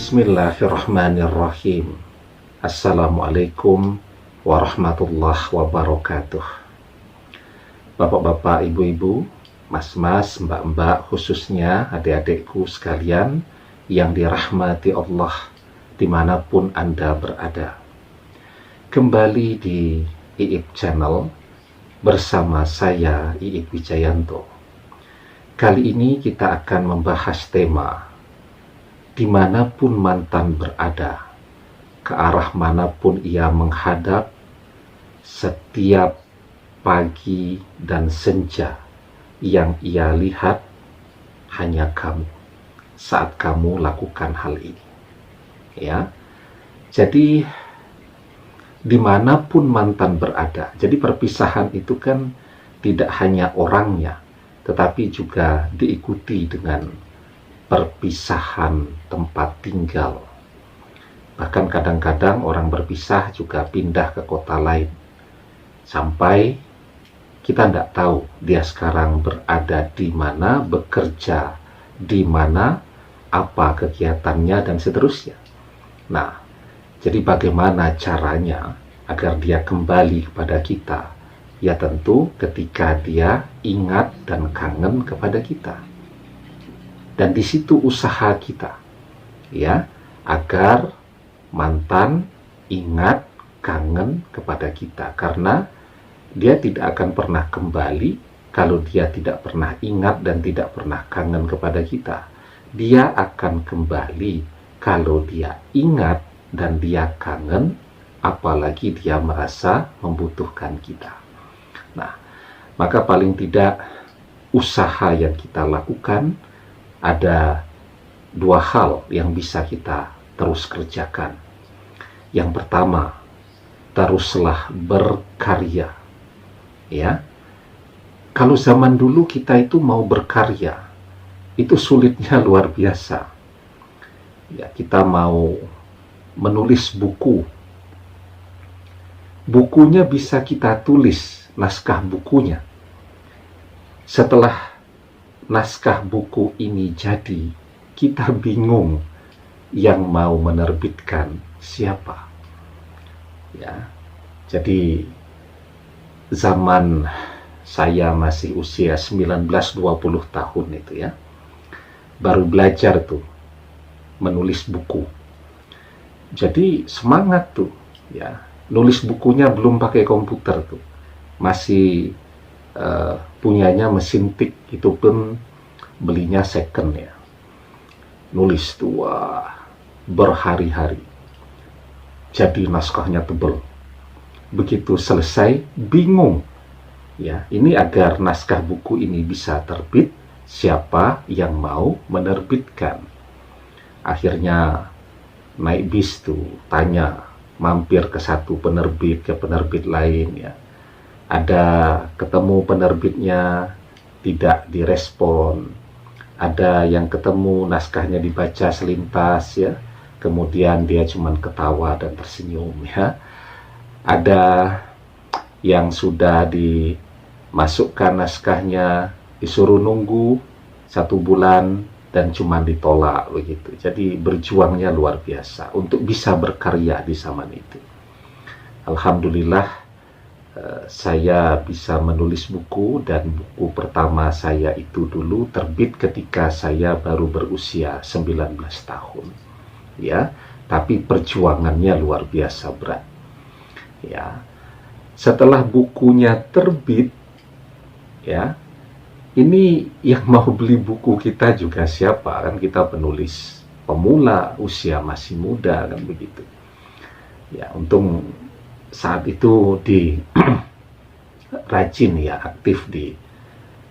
Bismillahirrahmanirrahim. Assalamualaikum warahmatullahi wabarakatuh. Bapak-bapak, ibu-ibu, mas-mas, mbak-mbak, khususnya adik-adikku sekalian yang dirahmati Allah dimanapun Anda berada. Kembali di Iip Channel bersama saya, Iip Wijayanto. Kali ini kita akan membahas tema dimanapun mantan berada, ke arah manapun ia menghadap, setiap pagi dan senja yang ia lihat hanya kamu saat kamu lakukan hal ini. Ya, jadi dimanapun mantan berada. Jadi perpisahan itu kan tidak hanya orangnya, tetapi juga diikuti dengan perpisahan tempat tinggal. Bahkan kadang-kadang orang berpisah juga pindah ke kota lain, sampai kita tidak tahu dia sekarang berada di mana, bekerja di mana, apa kegiatannya, dan seterusnya. Nah, jadi bagaimana caranya agar dia kembali kepada kita? Ya tentu ketika dia ingat dan kangen kepada kita. Dan di situ usaha kita, ya, agar mantan ingat, kangen kepada kita. Karena dia tidak akan pernah kembali kalau dia tidak pernah ingat dan tidak pernah kangen kepada kita. Dia akan kembali kalau dia ingat dan dia kangen, apalagi dia merasa membutuhkan kita. Nah, maka paling tidak usaha yang kita lakukan, ada dua hal yang bisa kita terus kerjakan. Yang pertama, teruslah berkarya. Ya, kalau zaman dulu kita itu mau berkarya, itu sulitnya luar biasa. Ya, kita mau menulis buku, bukunya bisa kita tulis, naskah bukunya. Setelah naskah buku ini jadi, kita bingung yang mau menerbitkan siapa. Ya, jadi zaman saya masih usia 19-20 tahun itu ya, baru belajar tuh menulis buku. Jadi semangat tuh ya, nulis bukunya belum pakai komputer tuh, masih punyanya mesin tik, itu pun belinya second ya. Nulis tuh berhari-hari, jadi naskahnya tebel. Begitu selesai bingung ya, ini agar naskah buku ini bisa terbit, siapa yang mau menerbitkan. Akhirnya naik bis tuh, tanya, mampir ke satu penerbit, ke penerbit lain ya. Ada ketemu penerbitnya, tidak direspon. Ada yang ketemu naskahnya dibaca selintas ya, kemudian dia cuman ketawa dan tersenyum ya. Ada yang sudah dimasukkan naskahnya, disuruh nunggu 1 bulan dan cuman ditolak begitu. Jadi berjuangnya luar biasa untuk bisa berkarya di zaman itu. Alhamdulillah, saya bisa menulis buku, dan buku pertama saya itu dulu terbit ketika saya baru berusia 19 tahun. Ya, tapi perjuangannya luar biasa berat. Ya. Setelah bukunya terbit, ya, ini yang mau beli buku kita juga siapa? Kan kita penulis pemula, usia masih muda kan begitu. Ya, untung saat itu rajin ya, aktif di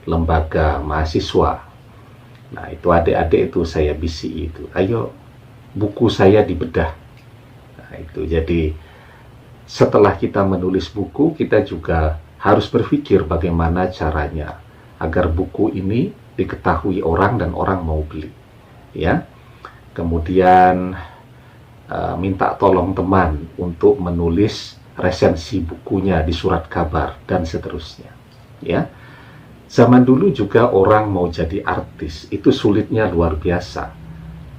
lembaga mahasiswa. Nah, itu adik-adik itu saya bisi itu, ayo buku saya dibedah. Nah, itu jadi setelah kita menulis buku, kita juga harus berpikir bagaimana caranya agar buku ini diketahui orang dan orang mau beli. Ya, kemudian minta tolong teman untuk menulis resensi bukunya di surat kabar dan seterusnya. Ya, zaman dulu juga orang mau jadi artis itu sulitnya luar biasa.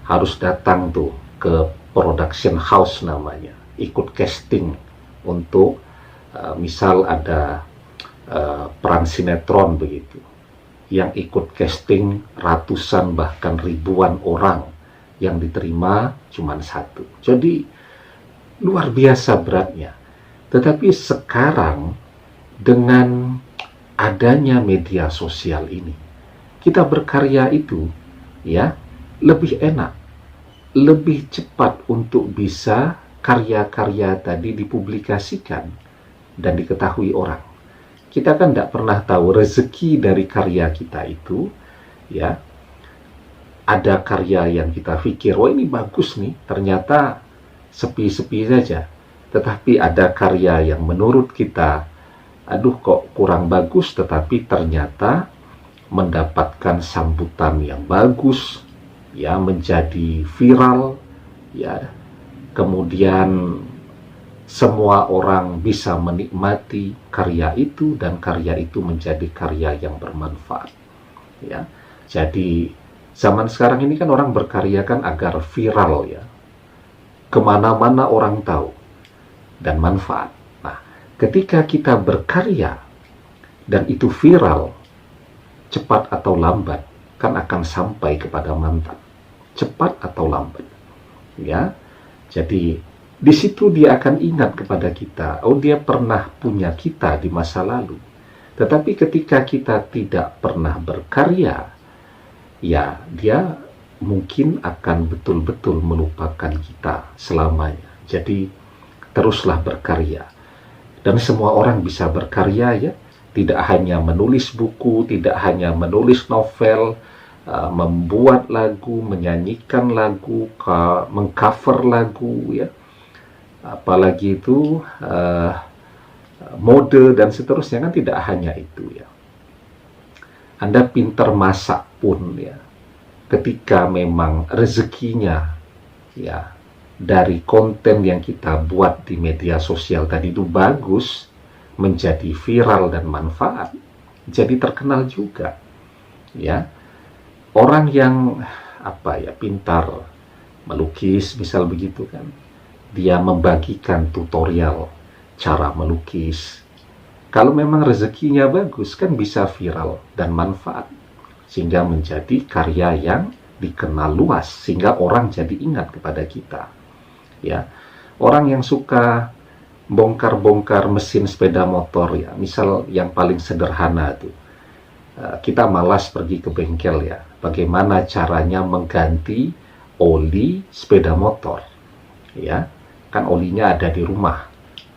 Harus datang tuh ke production house namanya, ikut casting untuk misal ada peran sinetron begitu, yang ikut casting ratusan bahkan ribuan orang, yang diterima cuma satu. Jadi luar biasa beratnya. Tetapi sekarang dengan adanya media sosial ini, kita berkarya itu ya lebih enak, lebih cepat untuk bisa karya-karya tadi dipublikasikan dan diketahui orang. Kita kan tidak pernah tahu rezeki dari karya kita itu, ya. Ada karya yang kita pikir, oh ini bagus nih, ternyata sepi-sepi saja. Tetapi ada karya yang menurut kita, aduh kok kurang bagus, tetapi ternyata mendapatkan sambutan yang bagus, ya, menjadi viral, ya. Kemudian semua orang bisa menikmati karya itu dan karya itu menjadi karya yang bermanfaat, ya. Jadi zaman sekarang ini kan orang berkarya kan agar viral, ya, kemana-mana orang tahu dan manfaat. Nah, ketika kita berkarya dan itu viral, cepat atau lambat kan akan sampai kepada mantan, cepat atau lambat, ya. Jadi di situ dia akan ingat kepada kita, oh dia pernah punya kita di masa lalu. Tetapi ketika kita tidak pernah berkarya, ya dia mungkin akan betul-betul melupakan kita selamanya. Jadi teruslah berkarya. Dan semua orang bisa berkarya, ya. Tidak hanya menulis buku, tidak hanya menulis novel, membuat lagu, menyanyikan lagu, mengcover lagu, ya. Apalagi itu mode dan seterusnya, kan tidak hanya itu, ya. Anda pintar masak pun, ya, ketika memang rezekinya, ya, dari konten yang kita buat di media sosial tadi itu bagus, menjadi viral dan manfaat, jadi terkenal juga, ya. Orang yang pintar melukis misal begitu kan, dia membagikan tutorial cara melukis. Kalau memang rezekinya bagus, kan bisa viral dan manfaat, sehingga menjadi karya yang dikenal luas, sehingga orang jadi ingat kepada kita, ya. Orang yang suka bongkar-bongkar mesin sepeda motor, ya, misal yang paling sederhana tuh, kita malas pergi ke bengkel, ya, bagaimana caranya mengganti oli sepeda motor, ya. Kan olinya ada di rumah,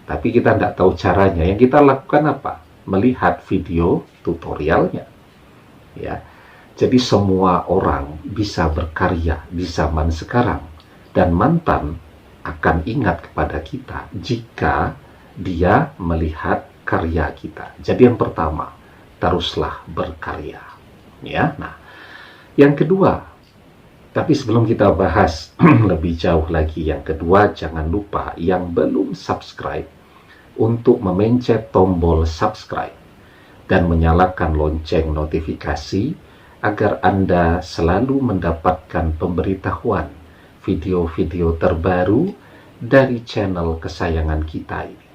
tapi kita tidak tahu caranya. Yang kita lakukan apa? Melihat video tutorialnya, ya. Jadi semua orang bisa berkarya di zaman sekarang, dan mantan akan ingat kepada kita jika dia melihat karya kita. Jadi yang pertama, teruslah berkarya, ya. Nah, yang kedua, tapi sebelum kita bahas lebih jauh lagi yang kedua, jangan lupa yang belum subscribe untuk memencet tombol subscribe dan menyalakan lonceng notifikasi agar Anda selalu mendapatkan pemberitahuan video-video terbaru dari channel kesayangan kita ini.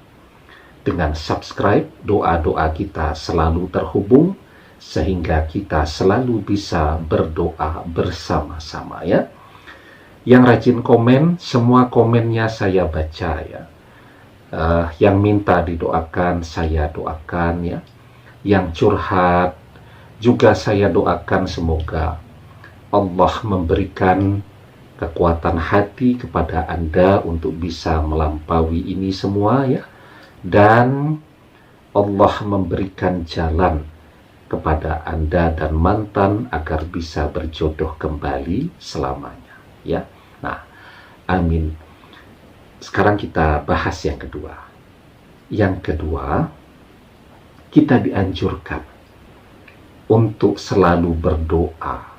Dengan subscribe, doa-doa kita selalu terhubung, sehingga kita selalu bisa berdoa bersama-sama, ya. Yang rajin komen, semua komennya saya baca, ya. Yang minta didoakan, saya doakan, ya. Yang curhat juga saya doakan, semoga Allah memberikan kekuatan hati kepada Anda untuk bisa melampaui ini semua, ya. Dan Allah memberikan jalan kepada Anda dan mantan agar bisa berjodoh kembali selamanya, ya. Nah, amin. Sekarang kita bahas yang kedua. Yang kedua, kita dianjurkan untuk selalu berdoa,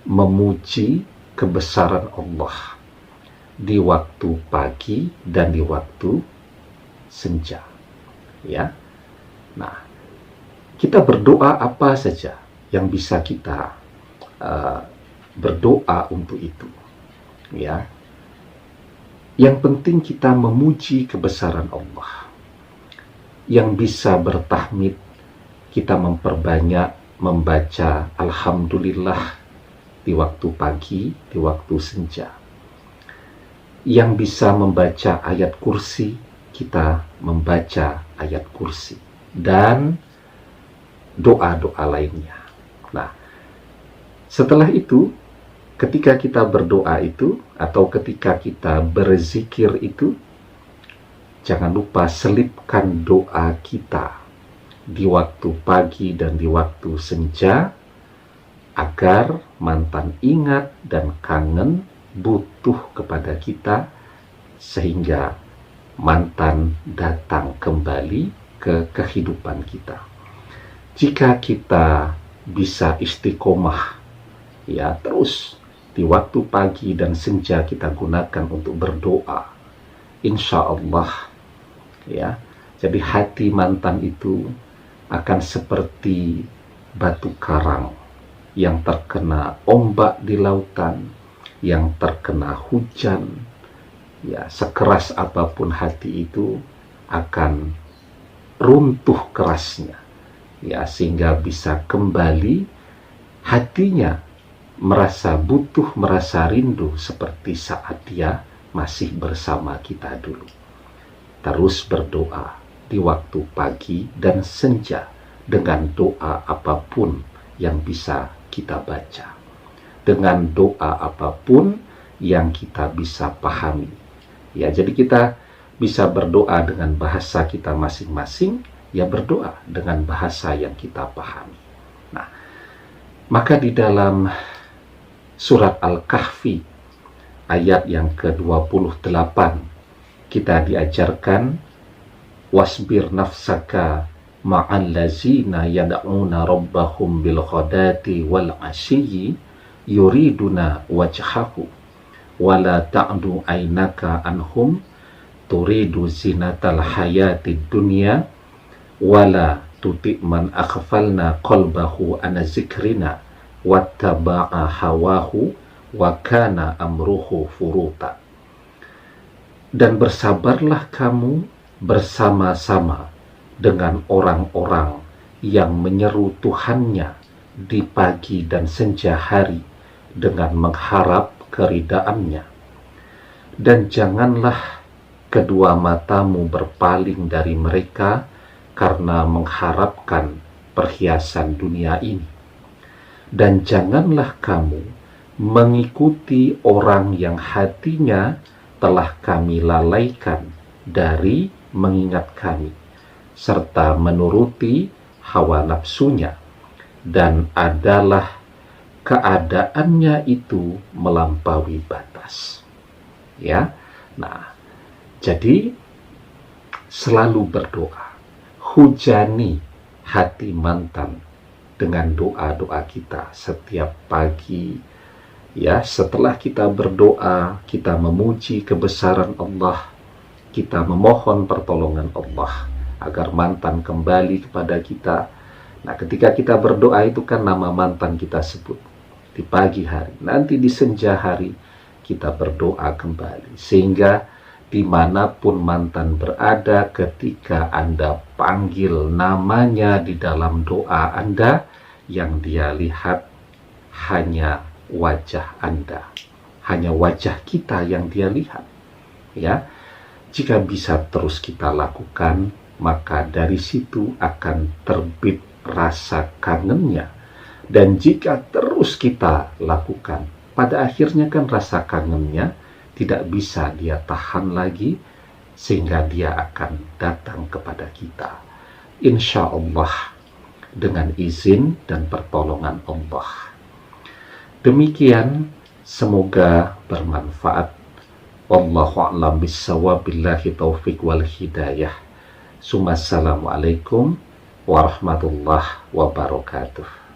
memuji kebesaran Allah di waktu pagi dan di waktu senja, ya. Nah, kita berdoa apa saja yang bisa kita berdoa untuk itu, ya. Yang penting kita memuji kebesaran Allah. Yang bisa bertahmid, kita memperbanyak membaca Alhamdulillah di waktu pagi, di waktu senja. Yang bisa membaca ayat kursi, kita membaca ayat kursi. Dan doa-doa lainnya. Nah, setelah itu, ketika kita berdoa itu, atau ketika kita berzikir itu, jangan lupa selipkan doa kita di waktu pagi dan di waktu senja, agar mantan ingat dan kangen butuh kepada kita, sehingga mantan datang kembali ke kehidupan kita. Jika kita bisa istiqomah, ya terus di waktu pagi dan senja kita gunakan untuk berdoa, insya Allah, ya, jadi hati mantan itu akan seperti batu karang yang terkena ombak di lautan, yang terkena hujan, ya, sekeras apapun hati itu akan runtuh kerasnya, ya, sehingga bisa kembali hatinya merasa butuh, merasa rindu seperti saat dia masih bersama kita dulu. Terus berdoa di waktu pagi dan senja dengan doa apapun yang bisa kita baca, dengan doa apapun yang kita bisa pahami. Ya, jadi kita bisa berdoa dengan bahasa kita masing-masing, ya berdoa dengan bahasa yang kita pahami. Nah, maka di dalam surat Al-Kahfi ayat yang ke-28 kita diajarkan, wasbir nafsaka ma'al lazina yad'una rabbahum bil ghadati wal 'ashiyyi yuriduna wajhahu wala ta'du aynaka anhum turidu zinatal hayatid dunya wala tuti man aghfalna qalbahu an zikrina wattaba'a hawahu wa kana amruhu furuta. Dan bersabarlah kamu bersama-sama dengan orang-orang yang menyeru Tuhannya di pagi dan senja hari dengan mengharap keridaannya. Dan janganlah kedua matamu berpaling dari mereka karena mengharapkan perhiasan dunia ini. Dan janganlah kamu mengikuti orang yang hatinya telah kami lalaikan dari mengingat kami, serta menuruti hawa nafsunya, dan adalah keadaannya itu melampaui batas. Ya, nah, jadi selalu berdoa, hujani hati mantan dengan doa-doa kita setiap pagi. Ya, setelah kita berdoa, kita memuji kebesaran Allah, kita memohon pertolongan Allah agar mantan kembali kepada kita. Nah, ketika kita berdoa itu kan nama mantan kita sebut di pagi hari. Nanti di senja hari kita berdoa kembali, sehingga dimanapun mantan berada, ketika Anda panggil namanya di dalam doa Anda, yang dia lihat hanya wajah Anda, hanya wajah kita yang dia lihat. Ya, jika bisa terus kita lakukan, maka dari situ akan terbit rasa kangennya. Dan jika terus kita lakukan, pada akhirnya kan rasa kangennya tidak bisa dia tahan lagi, sehingga dia akan datang kepada kita, insya Allah, dengan izin dan pertolongan Allah. Demikian, semoga bermanfaat. Wallahu a'lam bissawab, billahi taufiq wal hidayah. Assalamualaikum warahmatullahi wabarakatuh.